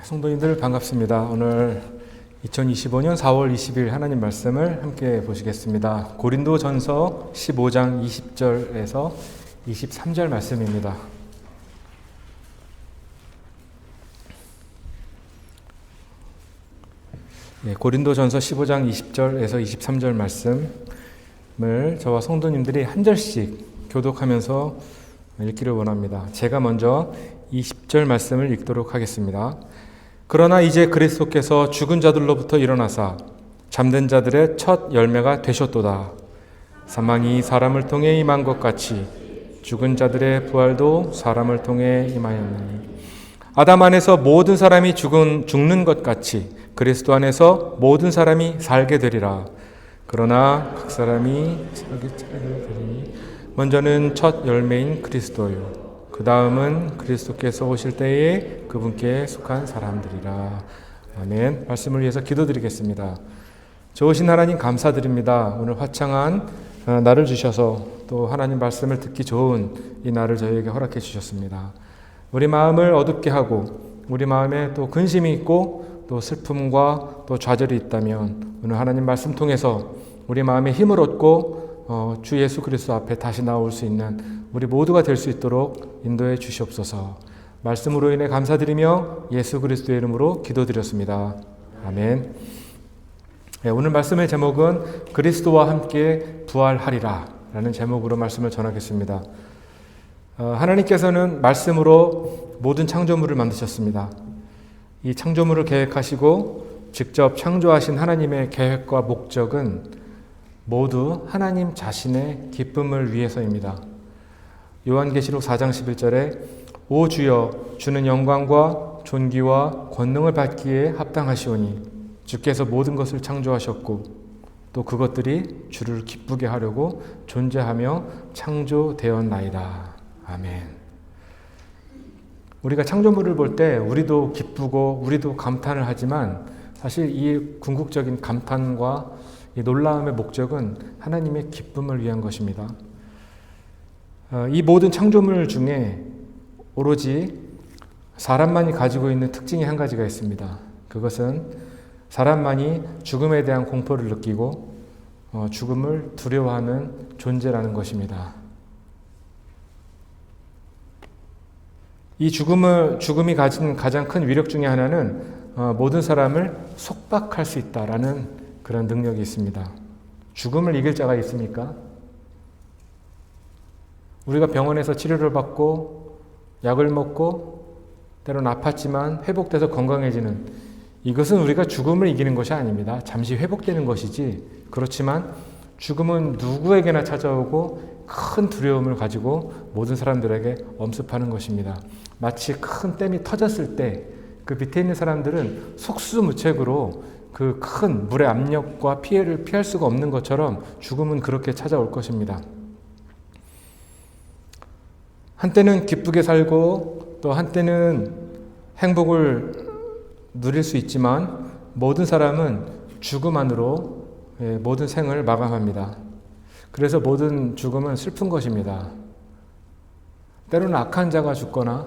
성도님들 반갑습니다. 오늘 2025년 4월 20일 하나님 말씀을 함께 보시겠습니다. 고린도전서 15장 20절에서 23절 말씀입니다. 고린도전서 15장 20절에서 23절 말씀을 저와 성도님들이 한 절씩 교독하면서 읽기를 원합니다. 제가 먼저 20절 말씀을 읽도록 하겠습니다. 그러나 이제 그리스도께서 죽은 자들로부터 일어나사 잠든 자들의 첫 열매가 되셨도다. 사망이 사람을 통해 임한 것 같이 죽은 자들의 부활도 사람을 통해 임하였나니 아담 안에서 모든 사람이 죽는 것 같이 그리스도 안에서 모든 사람이 살게 되리라. 그러나 각 사람이 살게 되리니 먼저는 첫 열매인 그리스도요. 그 다음은 그리스도께서 오실 때에 그분께 속한 사람들이라. 아멘. 말씀을 위해서 기도드리겠습니다. 좋으신 하나님 감사드립니다. 오늘 화창한 날을 주셔서 또 하나님 말씀을 듣기 좋은 이 날을 저희에게 허락해 주셨습니다. 우리 마음을 어둡게 하고 우리 마음에 또 근심이 있고 또 슬픔과 또 좌절이 있다면 오늘 하나님 말씀 통해서 우리 마음에 힘을 얻고 주 예수 그리스도 앞에 다시 나올 수 있는 우리 모두가 될 수 있도록 인도해 주시옵소서. 말씀으로 인해 감사드리며 예수 그리스도의 이름으로 기도드렸습니다. 아멘. 오늘 말씀의 제목은 그리스도와 함께 부활하리라 라는 제목으로 말씀을 전하겠습니다. 하나님께서는 말씀으로 모든 창조물을 만드셨습니다. 이 창조물을 계획하시고 직접 창조하신 하나님의 계획과 목적은 모두 하나님 자신의 기쁨을 위해서입니다. 요한계시록 4장 11절에 오 주여 주는 영광과 존귀와 권능을 받기에 합당하시오니 주께서 모든 것을 창조하셨고 또 그것들이 주를 기쁘게 하려고 존재하며 창조되었나이다. 아멘. 우리가 창조물을 볼 때 우리도 기쁘고 우리도 감탄을 하지만 사실 이 궁극적인 감탄과 이 놀라움의 목적은 하나님의 기쁨을 위한 것입니다. 이 모든 창조물 중에 오로지 사람만이 가지고 있는 특징이 한 가지가 있습니다. 그것은 사람만이 죽음에 대한 공포를 느끼고 죽음을 두려워하는 존재라는 것입니다. 이 죽음이 가진 가장 큰 위력 중에 하나는 모든 사람을 속박할 수 있다라는 그런 능력이 있습니다. 죽음을 이길 자가 있습니까? 우리가 병원에서 치료를 받고 약을 먹고 때로는 아팠지만 회복돼서 건강해지는 이것은 우리가 죽음을 이기는 것이 아닙니다. 잠시 회복되는 것이지 그렇지만 죽음은 누구에게나 찾아오고 큰 두려움을 가지고 모든 사람들에게 엄습하는 것입니다. 마치 큰 댐이 터졌을 때 그 밑에 있는 사람들은 속수무책으로 그 큰 물의 압력과 피해를 피할 수가 없는 것처럼 죽음은 그렇게 찾아올 것입니다. 한때는 기쁘게 살고 또 한때는 행복을 누릴 수 있지만 모든 사람은 죽음 안으로 모든 생을 마감합니다. 그래서 모든 죽음은 슬픈 것입니다. 때로는 악한 자가 죽거나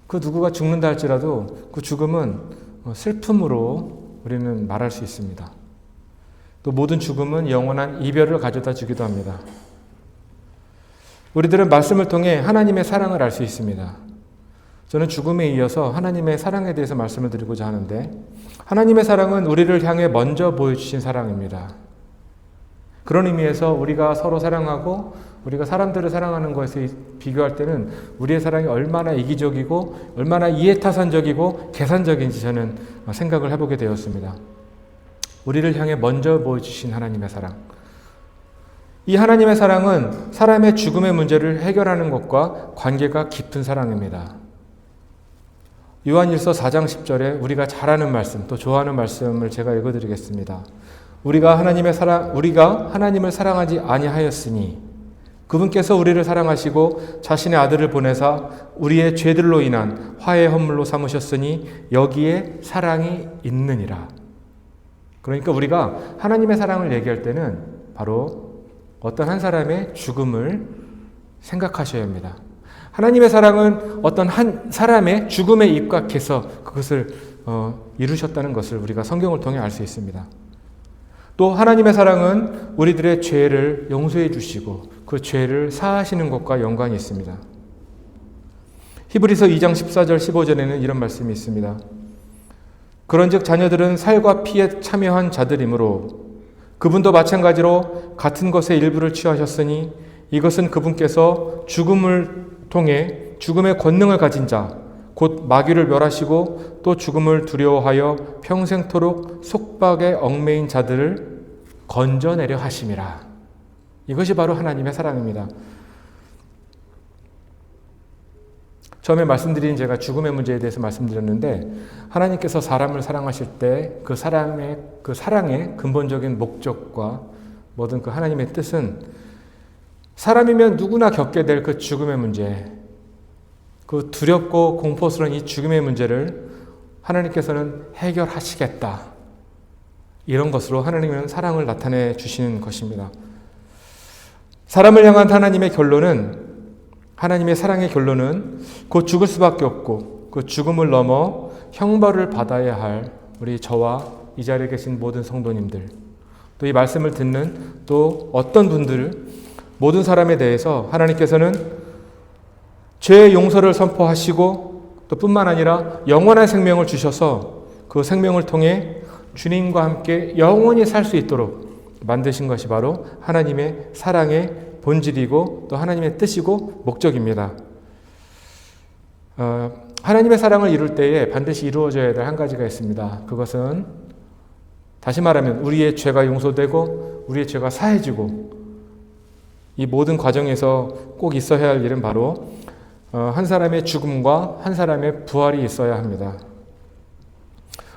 그 누구가 죽는다 할지라도 그 죽음은 슬픔으로 우리는 말할 수 있습니다. 또 모든 죽음은 영원한 이별을 가져다 주기도 합니다. 우리들은 말씀을 통해 하나님의 사랑을 알 수 있습니다. 저는 죽음에 이어서 하나님의 사랑에 대해서 말씀을 드리고자 하는데 하나님의 사랑은 우리를 향해 먼저 보여주신 사랑입니다. 그런 의미에서 우리가 서로 사랑하고 우리가 사람들을 사랑하는 것에 비교할 때는 우리의 사랑이 얼마나 이기적이고 얼마나 이해타산적이고 계산적인지 저는 생각을 해보게 되었습니다. 우리를 향해 먼저 보여주신 하나님의 사랑. 이 하나님의 사랑은 사람의 죽음의 문제를 해결하는 것과 관계가 깊은 사랑입니다. 요한일서 4장 10절에 우리가 잘 아는 말씀, 또 좋아하는 말씀을 제가 읽어드리겠습니다. 우리가 하나님을 사랑하지 아니하였으니 그분께서 우리를 사랑하시고 자신의 아들을 보내사 우리의 죄들로 인한 화해 헌물로 삼으셨으니 여기에 사랑이 있느니라. 그러니까 우리가 하나님의 사랑을 얘기할 때는 바로 어떤 한 사람의 죽음을 생각하셔야 합니다. 하나님의 사랑은 어떤 한 사람의 죽음에 입각해서 그것을 이루셨다는 것을 우리가 성경을 통해 알 수 있습니다. 또 하나님의 사랑은 우리들의 죄를 용서해 주시고 그 죄를 사하시는 것과 연관이 있습니다. 히브리서 2장 14절 15절에는 이런 말씀이 있습니다. 그런즉 자녀들은 살과 피에 참여한 자들이므로 그분도 마찬가지로 같은 것의 일부를 취하셨으니 이것은 그분께서 죽음을 통해 죽음의 권능을 가진 자, 곧 마귀를 멸하시고 또 죽음을 두려워하여 평생토록 속박에 얽매인 자들을 건져내려 하심이라. 이것이 바로 하나님의 사랑입니다. 처음에 말씀드린 제가 죽음의 문제에 대해서 말씀드렸는데 하나님께서 사람을 사랑하실 때 그 사랑의 근본적인 목적과 모든 그 하나님의 뜻은 사람이면 누구나 겪게 될 그 죽음의 문제, 그 두렵고 공포스러운 이 죽음의 문제를 하나님께서는 해결하시겠다. 이런 것으로 하나님은 사랑을 나타내 주시는 것입니다. 사람을 향한 하나님의 사랑의 결론은 곧 죽을 수밖에 없고 그 죽음을 넘어 형벌을 받아야 할 우리 저와 이 자리에 계신 모든 성도님들, 또 이 말씀을 듣는 또 어떤 분들, 모든 사람에 대해서 하나님께서는 죄의 용서를 선포하시고 또 뿐만 아니라 영원한 생명을 주셔서 그 생명을 통해 주님과 함께 영원히 살 수 있도록 만드신 것이 바로 하나님의 사랑의 본질이고 또 하나님의 뜻이고 목적입니다. 하나님의 사랑을 이룰 때에 반드시 이루어져야 될 한 가지가 있습니다. 그것은 다시 말하면 우리의 죄가 용서되고 우리의 죄가 사해지고 이 모든 과정에서 꼭 있어야 할 일은 바로 한 사람의 죽음과 한 사람의 부활이 있어야 합니다.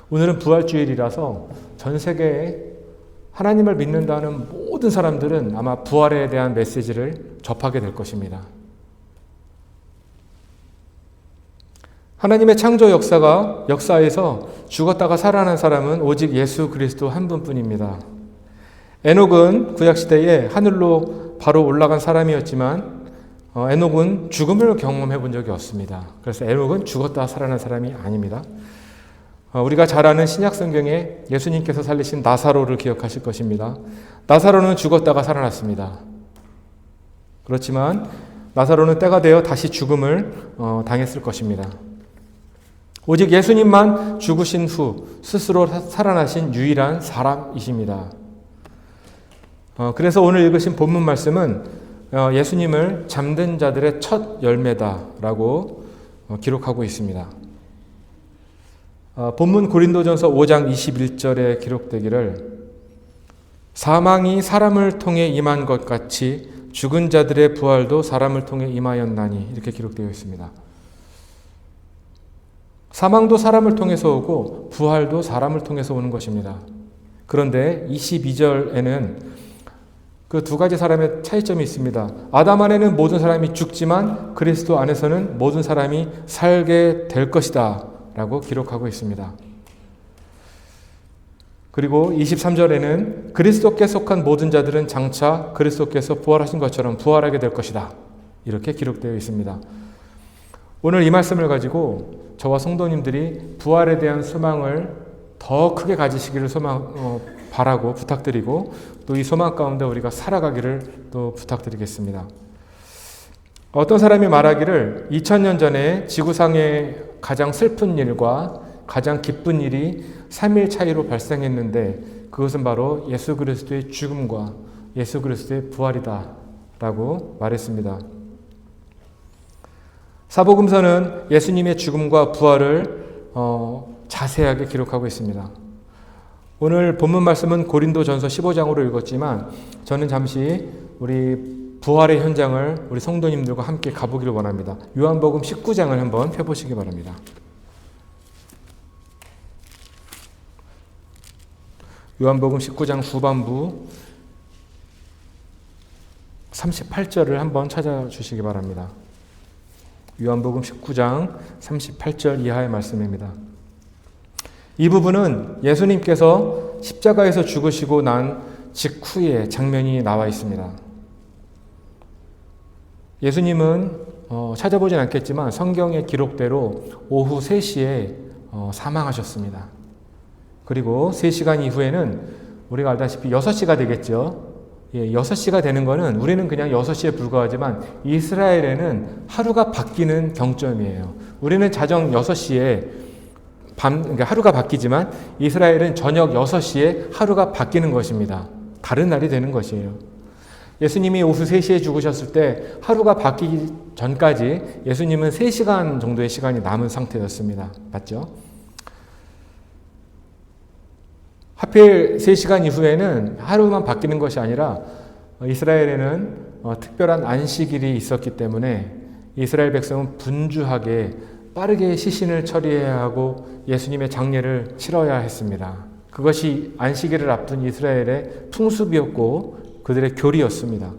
오늘은 부활주일이라서 전 세계에 하나님을 믿는다는 모든 사람들은 아마 부활에 대한 메시지를 접하게 될 것입니다. 하나님의 창조 역사에서 죽었다가 살아난 사람은 오직 예수 그리스도 한 분뿐입니다. 에녹은 구약시대에 하늘로 바로 올라간 사람이었지만 에녹은 죽음을 경험해 본 적이 없습니다. 그래서 에녹은 죽었다가 살아난 사람이 아닙니다. 우리가 잘 아는 신약 성경에 예수님께서 살리신 나사로를 기억하실 것입니다. 나사로는 죽었다가 살아났습니다. 그렇지만 나사로는 때가 되어 다시 죽음을 당했을 것입니다. 오직 예수님만 죽으신 후 스스로 살아나신 유일한 사람이십니다. 그래서 오늘 읽으신 본문 말씀은 예수님을 잠든 자들의 첫 열매다라고 기록하고 있습니다. 본문 고린도전서 5장 21절에 기록되기를 사망이 사람을 통해 임한 것 같이 죽은 자들의 부활도 사람을 통해 임하였나니 이렇게 기록되어 있습니다. 사망도 사람을 통해서 오고 부활도 사람을 통해서 오는 것입니다. 그런데 22절에는 그 두 가지 사람의 차이점이 있습니다. 아담 안에는 모든 사람이 죽지만 그리스도 안에서는 모든 사람이 살게 될 것이다 라고 기록하고 있습니다. 그리고 23절에는 그리스도께 속한 모든 자들은 장차 그리스도께서 부활하신 것처럼 부활하게 될 것이다 이렇게 기록되어 있습니다. 오늘 이 말씀을 가지고 저와 성도님들이 부활에 대한 소망을 더 크게 가지시기를 바라고 부탁드리고 또 이 소망 가운데 우리가 살아가기를 또 부탁드리겠습니다. 어떤 사람이 말하기를 2000년 전에 지구상의 가장 슬픈 일과 가장 기쁜 일이 3일 차이로 발생했는데 그것은 바로 예수 그리스도의 죽음과 예수 그리스도의 부활이다 라고 말했습니다. 사복음서는 예수님의 죽음과 부활을 자세하게 기록하고 있습니다. 오늘 본문 말씀은 고린도전서 15장으로 읽었지만 저는 잠시 우리 부활의 현장을 우리 성도님들과 함께 가보기를 원합니다. 요한복음 19장을 한번 펴보시기 바랍니다. 요한복음 19장 후반부 38절을 한번 찾아주시기 바랍니다. 요한복음 19장 38절 이하의 말씀입니다. 이 부분은 예수님께서 십자가에서 죽으시고 난 직후의 장면이 나와 있습니다. 예수님은 찾아보진 않겠지만 성경의 기록대로 오후 3시에 사망하셨습니다. 그리고 3시간 이후에는 우리가 알다시피 6시가 되겠죠. 6시가 되는 거는 우리는 그냥 6시에 불과하지만 이스라엘에는 하루가 바뀌는 경점이에요. 우리는 자정 6시에 그러니까 하루가 바뀌지만 이스라엘은 저녁 6시에 하루가 바뀌는 것입니다. 다른 날이 되는 것이에요. 예수님이 오후 3시에 죽으셨을 때 하루가 바뀌기 전까지 예수님은 3시간 정도의 시간이 남은 상태였습니다. 맞죠? 하필 3시간 이후에는 하루만 바뀌는 것이 아니라 이스라엘에는 특별한 안식일이 있었기 때문에 이스라엘 백성은 분주하게 빠르게 시신을 처리해야 하고 예수님의 장례를 치러야 했습니다. 그것이 안식일을 앞둔 이스라엘의 풍습이었고 그들의 교리였습니다.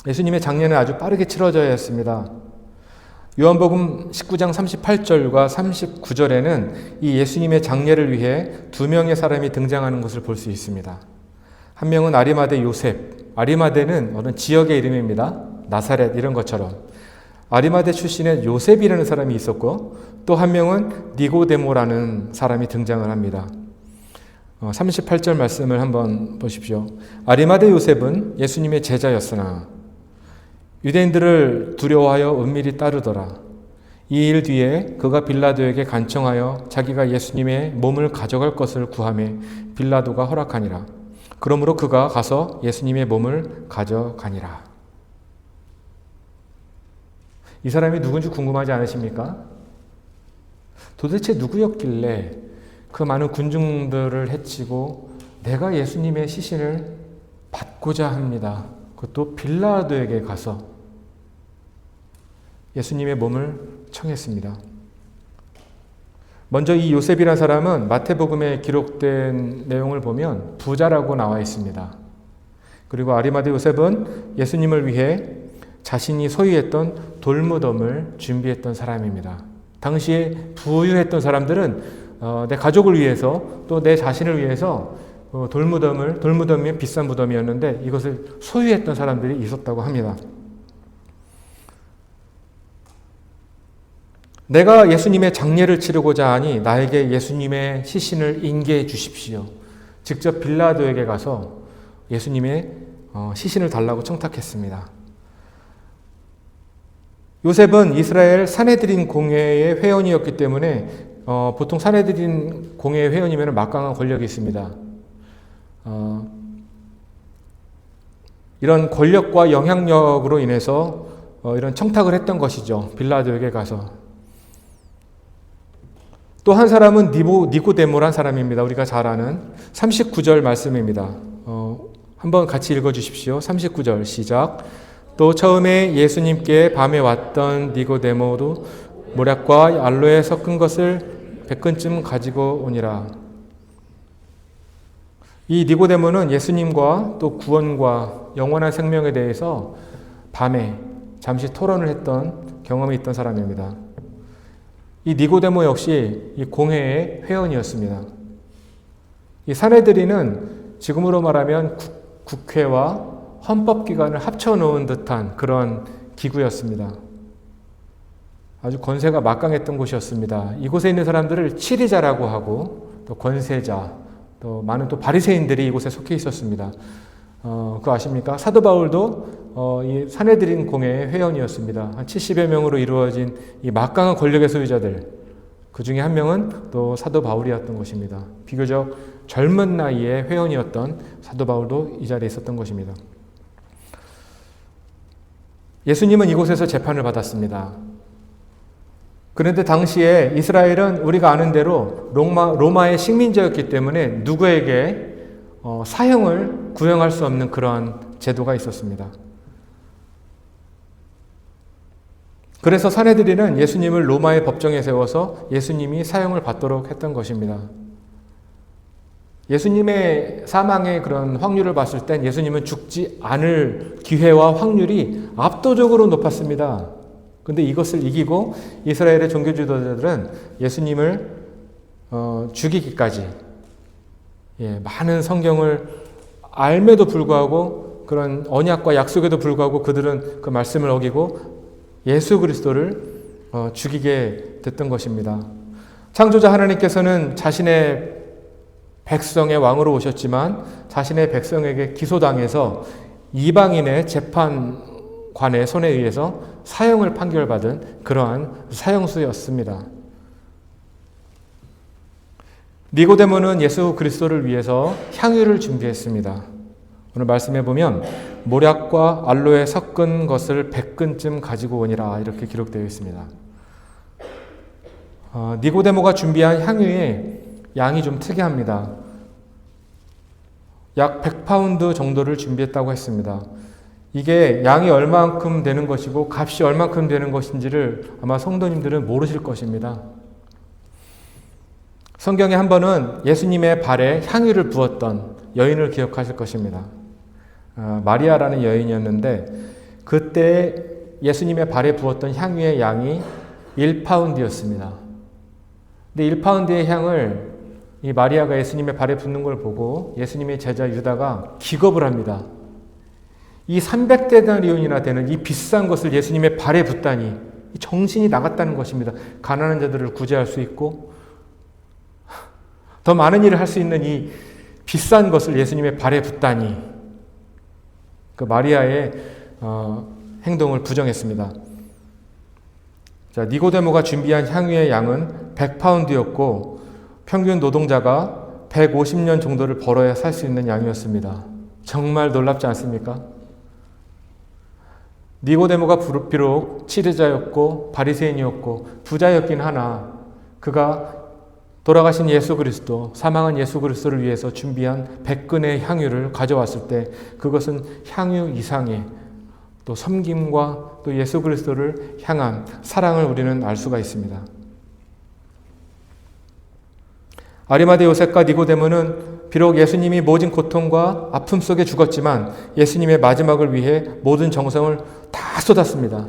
예수님의 장례는 아주 빠르게 치러져야 했습니다. 요한복음 19장 38절과 39절에는 이 예수님의 장례를 위해 2명의 사람이 등장하는 것을 볼 수 있습니다. 한 명은 아리마대 요셉. 아리마대는 어느 지역의 이름입니다. 나사렛 이런 것처럼. 아리마대 출신의 요셉이라는 사람이 있었고 또 한 명은 니고데모라는 사람이 등장을 합니다. 38절 말씀을 한번 보십시오. 아리마대 요셉은 예수님의 제자였으나 유대인들을 두려워하여 은밀히 따르더라. 이 일 뒤에 그가 빌라도에게 간청하여 자기가 예수님의 몸을 가져갈 것을 구하매 빌라도가 허락하니라. 그러므로 그가 가서 예수님의 몸을 가져가니라. 이 사람이 누군지 궁금하지 않으십니까? 도대체 누구였길래 그 많은 군중들을 해치고 내가 예수님의 시신을 받고자 합니다. 그것도 빌라도에게 가서 예수님의 몸을 청했습니다. 먼저 이 요셉이라는 사람은 마태복음에 기록된 내용을 보면 부자라고 나와 있습니다. 그리고 아리마대 요셉은 예수님을 위해 자신이 소유했던 돌무덤을 준비했던 사람입니다. 당시에 부유했던 사람들은 내 가족을 위해서 또 내 자신을 위해서 돌무덤이 비싼 무덤이었는데 이것을 소유했던 사람들이 있었다고 합니다. 내가 예수님의 장례를 치르고자 하니 나에게 예수님의 시신을 인계해 주십시오. 직접 빌라도에게 가서 예수님의 시신을 달라고 청탁했습니다. 요셉은 이스라엘 사내들인 공회의 회원이었기 때문에 보통 사내들인 공회의 회원이면 막강한 권력이 있습니다. 이런 권력과 영향력으로 인해서 이런 청탁을 했던 것이죠. 빌라도에게 가서. 또 한 사람은 니고데모란 사람입니다. 우리가 잘 아는 39절 말씀입니다. 한번 같이 읽어주십시오. 39절 시작. 또 처음에 예수님께 밤에 왔던 니고데모도 모략과 알로에 섞은 것을 100근쯤 가지고 오니라. 이 니고데모는 예수님과 또 구원과 영원한 생명에 대해서 밤에 잠시 토론을 했던 경험이 있던 사람입니다. 이 니고데모 역시 이 공회의 회원이었습니다. 이 사내들이는 지금으로 말하면 국회와 헌법기관을 합쳐놓은 듯한 그런 기구였습니다. 아주 권세가 막강했던 곳이었습니다. 이곳에 있는 사람들을 치리자라고 하고 또 권세자, 또 많은 또 바리새인들이 이곳에 속해 있었습니다. 그거 아십니까? 사도 바울도 이 사내들인 공회의 회원이었습니다. 한 70여 명으로 이루어진 이 막강한 권력의 소유자들, 그 중에 한 명은 또 사도 바울이었던 것입니다. 비교적 젊은 나이에 회원이었던 사도 바울도 이 자리에 있었던 것입니다. 예수님은 이곳에서 재판을 받았습니다. 그런데 당시에 이스라엘은 우리가 아는 대로 로마의 식민지였기 때문에 누구에게 사형을 구형할 수 없는 그런 제도가 있었습니다. 그래서 사내들이는 예수님을 로마의 법정에 세워서 예수님이 사형을 받도록 했던 것입니다. 예수님의 사망의 그런 확률을 봤을 땐 예수님은 죽지 않을 기회와 확률이 압도적으로 높았습니다. 그런데 이것을 이기고 이스라엘의 종교 지도자들은 예수님을 죽이기까지 많은 성경을 알매도 불구하고 그런 언약과 약속에도 불구하고 그들은 그 말씀을 어기고 예수 그리스도를 죽이게 됐던 것입니다. 창조자 하나님께서는 자신의 백성의 왕으로 오셨지만 자신의 백성에게 기소당해서 이방인의 재판관의 손에 의해서 사형을 판결받은 그러한 사형수였습니다. 니고데모는 예수 그리스도를 위해서 향유를 준비했습니다. 오늘 말씀해 보면 모략과 알로에 섞은 것을 100근쯤 가지고 오니라 이렇게 기록되어 있습니다. 니고데모가 준비한 향유의 양이 좀 특이합니다. 약 100파운드 정도를 준비했다고 했습니다. 이게 양이 얼만큼 되는 것이고 값이 얼만큼 되는 것인지를 아마 성도님들은 모르실 것입니다. 성경에 한 번은 예수님의 발에 향유를 부었던 여인을 기억하실 것입니다. 마리아라는 여인이었는데 그때 예수님의 발에 부었던 향유의 양이 1파운드였습니다. 근데 1파운드의 향을 이 마리아가 예수님의 발에 붓는 걸 보고 예수님의 제자 유다가 기겁을 합니다. 이 300데나리온이나 되는 이 비싼 것을 예수님의 발에 붓다니 정신이 나갔다는 것입니다. 가난한 자들을 구제할 수 있고 더 많은 일을 할 수 있는 이 비싼 것을 예수님의 발에 붓다니 그 마리아의 행동을 부정했습니다. 자, 니고데모가 준비한 향유의 양은 100파운드였고 평균 노동자가 150년 정도를 벌어야 살 수 있는 양이었습니다. 정말 놀랍지 않습니까? 니고데모가 비록 치르자였고 바리새인이었고 부자였긴 하나 그가 돌아가신 예수 그리스도, 사망한 예수 그리스도를 위해서 준비한 100근의 향유를 가져왔을 때 그것은 향유 이상의 또 섬김과 또 예수 그리스도를 향한 사랑을 우리는 알 수가 있습니다. 아리마대 요셉과 니고데모는 비록 예수님이 모진 고통과 아픔 속에 죽었지만 예수님의 마지막을 위해 모든 정성을 다 쏟았습니다.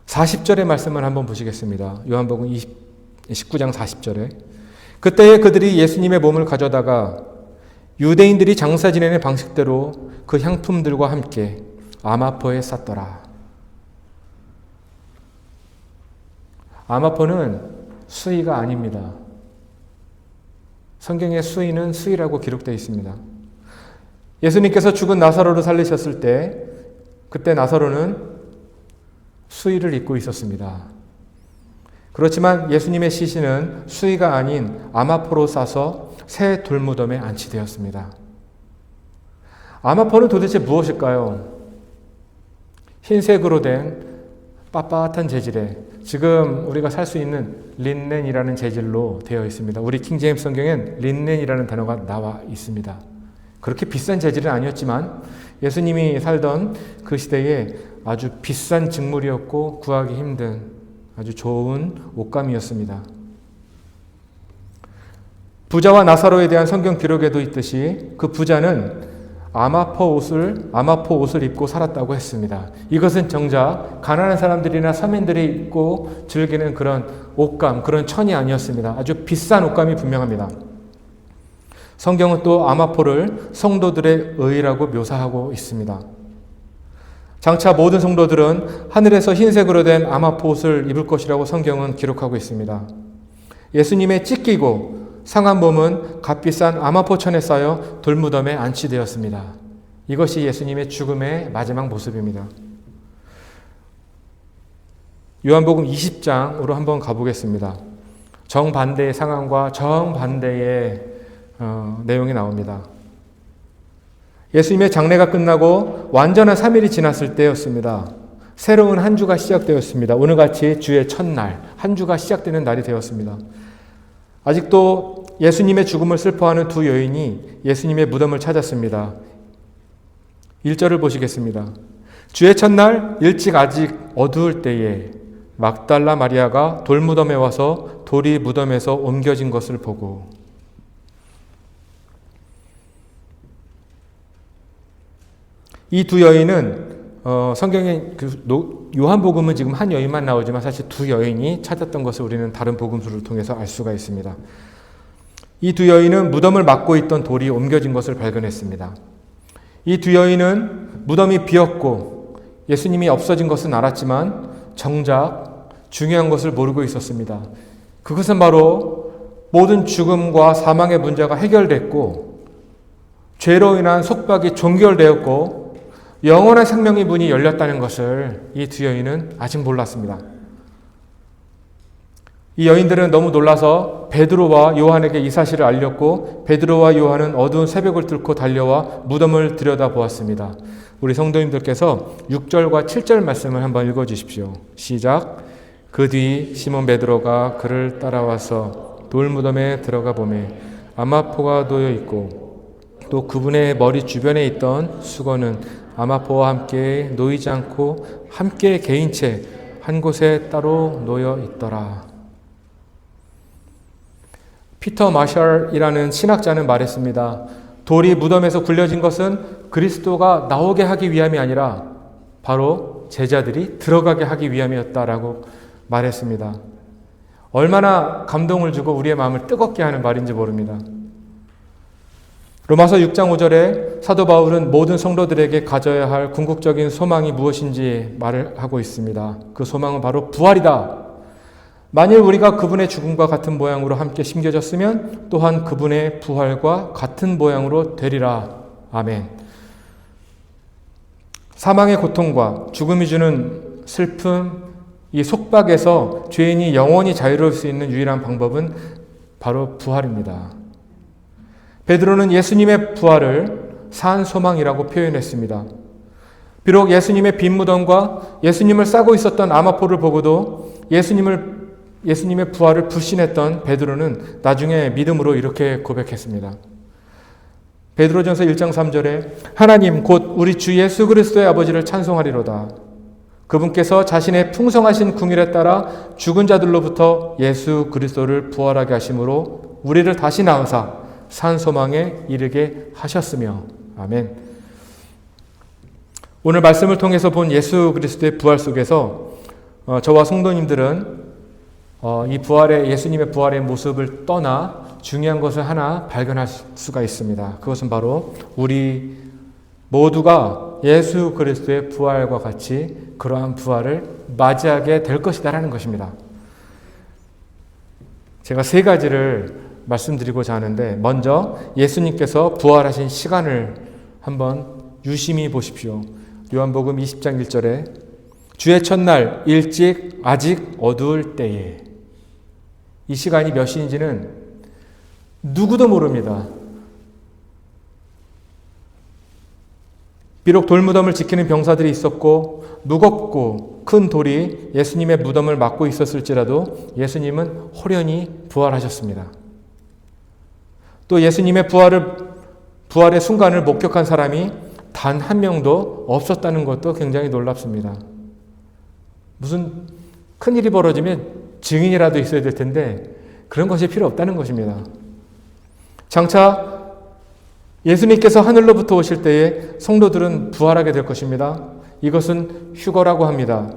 40절의 말씀을 한번 보시겠습니다. 요한복음 19장 40절에 그때에 그들이 예수님의 몸을 가져다가 유대인들이 장사 지내는 방식대로 그 향품들과 함께 아마포에 쌌더라. 아마포는 수의가 아닙니다. 성경의 수의는 수의라고 기록되어 있습니다. 예수님께서 죽은 나사로를 살리셨을 때 그때 나사로는 수의를 입고 있었습니다. 그렇지만 예수님의 시신은 수의가 아닌 아마포로 싸서 새 돌무덤에 안치되었습니다. 아마포는 도대체 무엇일까요? 흰색으로 된 빳빳한 재질에 지금 우리가 살 수 있는 린넨이라는 재질로 되어 있습니다. 우리 킹제임스 성경엔 린넨이라는 단어가 나와 있습니다. 그렇게 비싼 재질은 아니었지만 예수님이 살던 그 시대에 아주 비싼 직물이었고 구하기 힘든 아주 좋은 옷감이었습니다. 부자와 나사로에 대한 성경 기록에도 있듯이 그 부자는 아마포 옷을 입고 살았다고 했습니다. 이것은 정작 가난한 사람들이나 서민들이 입고 즐기는 그런 옷감, 그런 천이 아니었습니다. 아주 비싼 옷감이 분명합니다. 성경은 또 아마포를 성도들의 의라고 묘사하고 있습니다. 장차 모든 성도들은 하늘에서 흰색으로 된 아마포 옷을 입을 것이라고 성경은 기록하고 있습니다. 예수님의 찢기고 상한 몸은 값비싼 아마포천에 쌓여 돌무덤에 안치되었습니다. 이것이 예수님의 죽음의 마지막 모습입니다. 요한복음 20장으로 한번 가보겠습니다. 정반대의 상황과 정반대의 내용이 나옵니다. 예수님의 장례가 끝나고 완전한 3일이 지났을 때였습니다. 새로운 한 주가 시작되었습니다. 오늘같이 주의 첫날, 한 주가 시작되는 날이 되었습니다. 아직도 예수님의 죽음을 슬퍼하는 두 여인이 예수님의 무덤을 찾았습니다. 1절을 보시겠습니다. 주의 첫날 일찍 아직 어두울 때에 막달라 마리아가 돌무덤에 와서 돌이 무덤에서 옮겨진 것을 보고 이 두 여인은 성경에 요한복음은 지금 한 여인만 나오지만 사실 두 여인이 찾았던 것을 우리는 다른 복음서를 통해서 알 수가 있습니다. 이 두 여인은 무덤을 막고 있던 돌이 옮겨진 것을 발견했습니다. 이 두 여인은 무덤이 비었고 예수님이 없어진 것은 알았지만 정작 중요한 것을 모르고 있었습니다. 그것은 바로 모든 죽음과 사망의 문제가 해결됐고 죄로 인한 속박이 종결되었고 영원한 생명의 문이 열렸다는 것을 이 두 여인은 아직 몰랐습니다. 이 여인들은 너무 놀라서 베드로와 요한에게 이 사실을 알렸고 베드로와 요한은 어두운 새벽을 뚫고 달려와 무덤을 들여다보았습니다. 우리 성도님들께서 6절과 7절 말씀을 한번 읽어주십시오. 시작. 그 뒤 시몬 베드로가 그를 따라와서 돌무덤에 들어가 보매 아마포가 놓여 있고 또 그분의 머리 주변에 있던 수건은 아마포와 함께 놓이지 않고 함께 개인 채 한 곳에 따로 놓여 있더라. 피터 마샬이라는 신학자는 말했습니다. 돌이 무덤에서 굴려진 것은 그리스도가 나오게 하기 위함이 아니라 바로 제자들이 들어가게 하기 위함이었다라고 말했습니다. 얼마나 감동을 주고 우리의 마음을 뜨겁게 하는 말인지 모릅니다. 로마서 6장 5절에 사도 바울은 모든 성도들에게 가져야 할 궁극적인 소망이 무엇인지 말을 하고 있습니다. 그 소망은 바로 부활이다. 만일 우리가 그분의 죽음과 같은 모양으로 함께 심겨졌으면 또한 그분의 부활과 같은 모양으로 되리라. 아멘. 사망의 고통과 죽음이 주는 슬픔, 이 속박에서 죄인이 영원히 자유로울 수 있는 유일한 방법은 바로 부활입니다. 베드로는 예수님의 부활을 산 소망이라고 표현했습니다. 비록 예수님의 빈 무덤과 예수님을 싸고 있었던 아마포를 보고도 예수님의 부활을 불신했던 베드로는 나중에 믿음으로 이렇게 고백했습니다. 베드로전서 1장 3절에 하나님 곧 우리 주 예수 그리스도의 아버지를 찬송하리로다. 그분께서 자신의 풍성하신 궁율에 따라 죽은 자들로부터 예수 그리스도를 부활하게 하심으로 우리를 다시 낳으사 산 소망에 이르게 하셨으며. 아멘. 오늘 말씀을 통해서 본 예수 그리스도의 부활 속에서 저와 성도님들은 예수님의 부활의 모습을 떠나 중요한 것을 하나 발견할 수가 있습니다. 그것은 바로 우리 모두가 예수 그리스도의 부활과 같이 그러한 부활을 맞이하게 될 것이다라는 것입니다. 제가 세 가지를 말씀드리고자 하는데, 먼저 예수님께서 부활하신 시간을 한번 유심히 보십시오. 요한복음 20장 1절에 주의 첫날 일찍 아직 어두울 때에, 이 시간이 몇 시인지는 누구도 모릅니다. 비록 돌무덤을 지키는 병사들이 있었고 무겁고 큰 돌이 예수님의 무덤을 막고 있었을지라도 예수님은 호련히 부활하셨습니다. 또 예수님의 부활의 순간을 목격한 사람이 단 한 명도 없었다는 것도 굉장히 놀랍습니다. 무슨 큰일이 벌어지면 증인이라도 있어야 될 텐데 그런 것이 필요 없다는 것입니다. 장차 예수님께서 하늘로부터 오실 때에 성도들은 부활하게 될 것입니다. 이것은 휴거라고 합니다.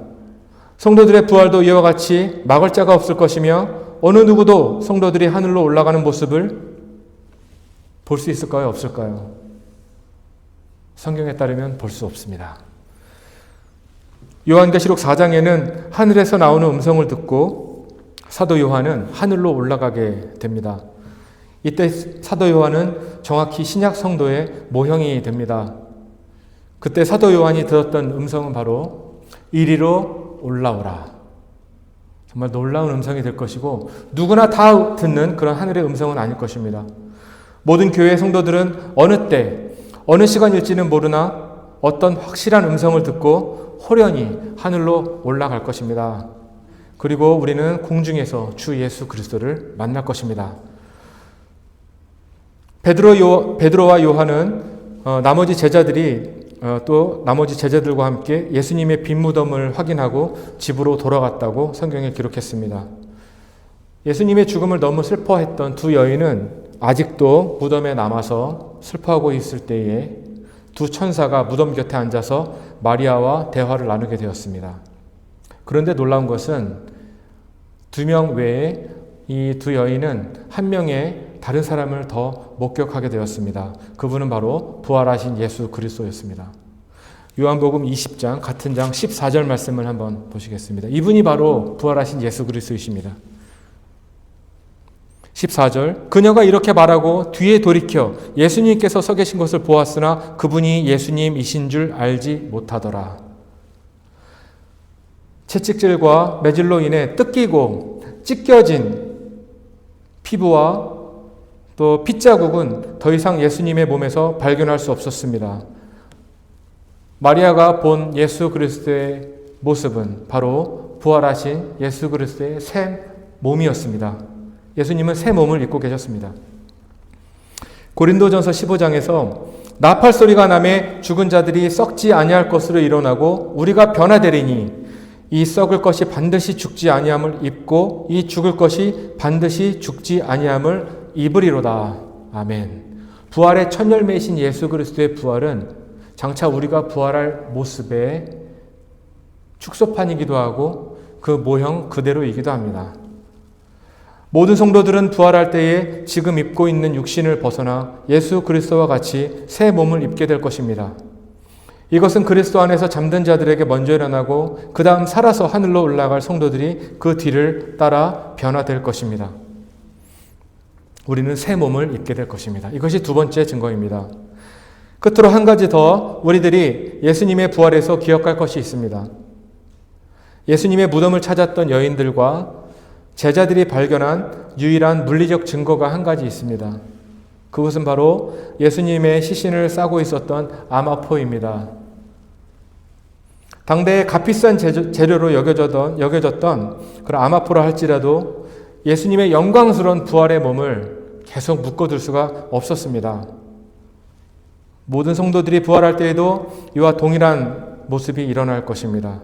성도들의 부활도 이와 같이 막을 자가 없을 것이며 어느 누구도 성도들이 하늘로 올라가는 모습을 볼 수 있을까요? 없을까요? 성경에 따르면 볼 수 없습니다. 요한계시록 4장에는 하늘에서 나오는 음성을 듣고 사도 요한은 하늘로 올라가게 됩니다. 이때 사도 요한은 정확히 신약 성도의 모형이 됩니다. 그때 사도 요한이 들었던 음성은 바로 이리로 올라오라. 정말 놀라운 음성이 될 것이고 누구나 다 듣는 그런 하늘의 음성은 아닐 것입니다. 모든 교회 성도들은 어느 때, 어느 시간일지는 모르나 어떤 확실한 음성을 듣고 호련히 하늘로 올라갈 것입니다. 그리고 우리는 공중에서 주 예수 그리스도를 만날 것입니다. 베드로와 요한은 나머지 제자들과 함께 예수님의 빈 무덤을 확인하고 집으로 돌아갔다고 성경에 기록했습니다. 예수님의 죽음을 너무 슬퍼했던 두 여인은 아직도 무덤에 남아서 슬퍼하고 있을 때에 두 천사가 무덤 곁에 앉아서 마리아와 대화를 나누게 되었습니다. 그런데 놀라운 것은 2명 외에 이 두 여인은 한 명의 다른 사람을 더 목격하게 되었습니다. 그분은 바로 부활하신 예수 그리스도였습니다. 요한복음 20장 같은 장 14절 말씀을 한번 보시겠습니다. 이분이 바로 부활하신 예수 그리스도이십니다. 14절, 그녀가 이렇게 말하고 뒤에 돌이켜 예수님께서 서 계신 것을 보았으나 그분이 예수님이신 줄 알지 못하더라. 채찍질과 매질로 인해 뜯기고 찢겨진 피부와 또 핏자국은 더 이상 예수님의 몸에서 발견할 수 없었습니다. 마리아가 본 예수 그리스도의 모습은 바로 부활하신 예수 그리스도의 새 몸이었습니다. 예수님은 새 몸을 입고 계셨습니다. 고린도전서 15장에서 나팔 소리가 나매 죽은 자들이 썩지 아니할 것으로 일어나고 우리가 변화되리니 이 썩을 것이 반드시 죽지 아니함을 입고 이 죽을 것이 반드시 죽지 아니함을 입으리로다. 아멘. 부활의 첫 열매이신 예수 그리스도의 부활은 장차 우리가 부활할 모습의 축소판이기도 하고 그 모형 그대로이기도 합니다. 모든 성도들은 부활할 때에 지금 입고 있는 육신을 벗어나 예수 그리스도와 같이 새 몸을 입게 될 것입니다. 이것은 그리스도 안에서 잠든 자들에게 먼저 일어나고 그 다음 살아서 하늘로 올라갈 성도들이 그 뒤를 따라 변화될 것입니다. 우리는 새 몸을 입게 될 것입니다. 이것이 두 번째 증거입니다. 끝으로 한 가지 더 우리들이 예수님의 부활에서 기억할 것이 있습니다. 예수님의 무덤을 찾았던 여인들과 제자들이 발견한 유일한 물리적 증거가 한 가지 있습니다. 그것은 바로 예수님의 시신을 싸고 있었던 아마포입니다. 당대의 값비싼 재료로 여겨졌던 그런 아마포라 할지라도 예수님의 영광스러운 부활의 몸을 계속 묶어둘 수가 없었습니다. 모든 성도들이 부활할 때에도 이와 동일한 모습이 일어날 것입니다.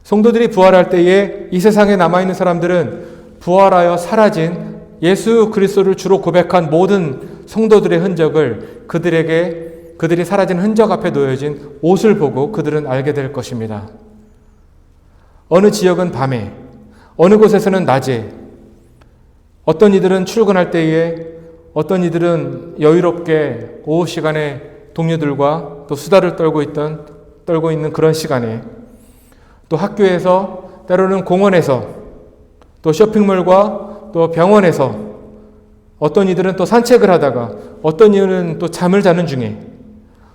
성도들이 부활할 때에 이 세상에 남아있는 사람들은 부활하여 사라진 예수 그리스도를 주로 고백한 모든 성도들의 흔적을 그들이 사라진 흔적 앞에 놓여진 옷을 보고 그들은 알게 될 것입니다. 어느 지역은 밤에, 어느 곳에서는 낮에, 어떤 이들은 출근할 때에, 어떤 이들은 여유롭게 오후 시간에 동료들과 또 수다를 떨고 있는 그런 시간에, 또 학교에서, 때로는 공원에서, 또 쇼핑몰과 또 병원에서, 어떤 이들은 또 산책을 하다가, 어떤 이들은 또 잠을 자는 중에,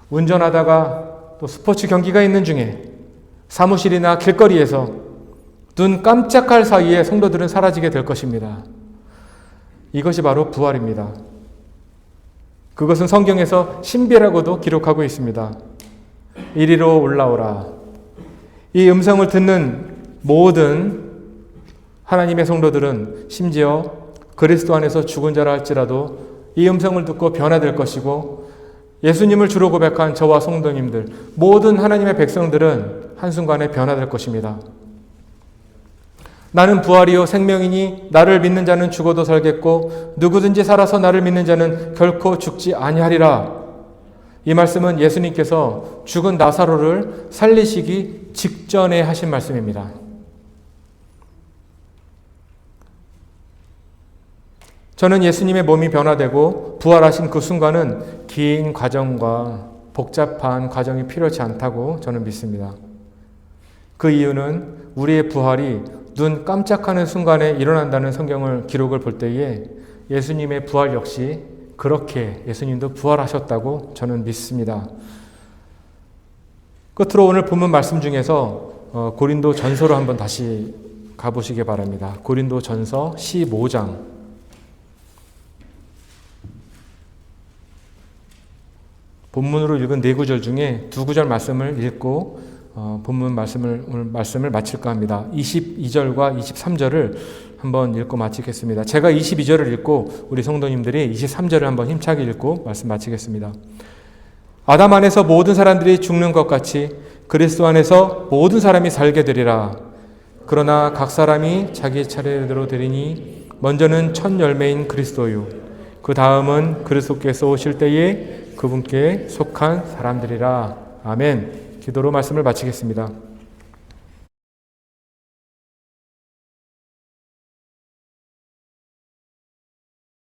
운전하다가 또 스포츠 경기가 있는 중에, 사무실이나 길거리에서 눈 깜짝할 사이에 성도들은 사라지게 될 것입니다. 이것이 바로 부활입니다. 그것은 성경에서 신비라고도 기록하고 있습니다. 이리로 올라오라. 이 음성을 듣는 모든 하나님의 성도들은 심지어 그리스도 안에서 죽은 자라 할지라도 이 음성을 듣고 변화될 것이고 예수님을 주로 고백한 저와 성도님들, 모든 하나님의 백성들은 한순간에 변화될 것입니다. 나는 부활이요 생명이니 나를 믿는 자는 죽어도 살겠고 누구든지 살아서 나를 믿는 자는 결코 죽지 아니하리라. 이 말씀은 예수님께서 죽은 나사로를 살리시기 직전에 하신 말씀입니다. 저는 예수님의 몸이 변화되고 부활하신 그 순간은 긴 과정과 복잡한 과정이 필요치 않다고 저는 믿습니다. 그 이유는 우리의 부활이 눈 깜짝하는 순간에 일어난다는 성경을 기록을 볼 때에 예수님의 부활 역시 그렇게 예수님도 부활하셨다고 저는 믿습니다. 끝으로 오늘 본문 말씀 중에서 고린도 전서로 한번 다시 가보시기 바랍니다. 고린도 전서 15장 본문으로 읽은 네 구절 중에 두 구절 말씀을 읽고 본문 오늘 말씀을 마칠까 합니다. 22절과 23절을 한번 읽고 마치겠습니다. 제가 22절을 읽고 우리 성도님들이 23절을 한번 힘차게 읽고 말씀 마치겠습니다. 아담 안에서 모든 사람들이 죽는 것 같이 그리스도 안에서 모든 사람이 살게 되리라. 그러나 각 사람이 자기 차례대로 되리니 먼저는 첫 열매인 그리스도요. 그 다음은 그리스도께서 오실 때에 그분께 속한 사람들이라. 아멘. 기도로 말씀을 마치겠습니다.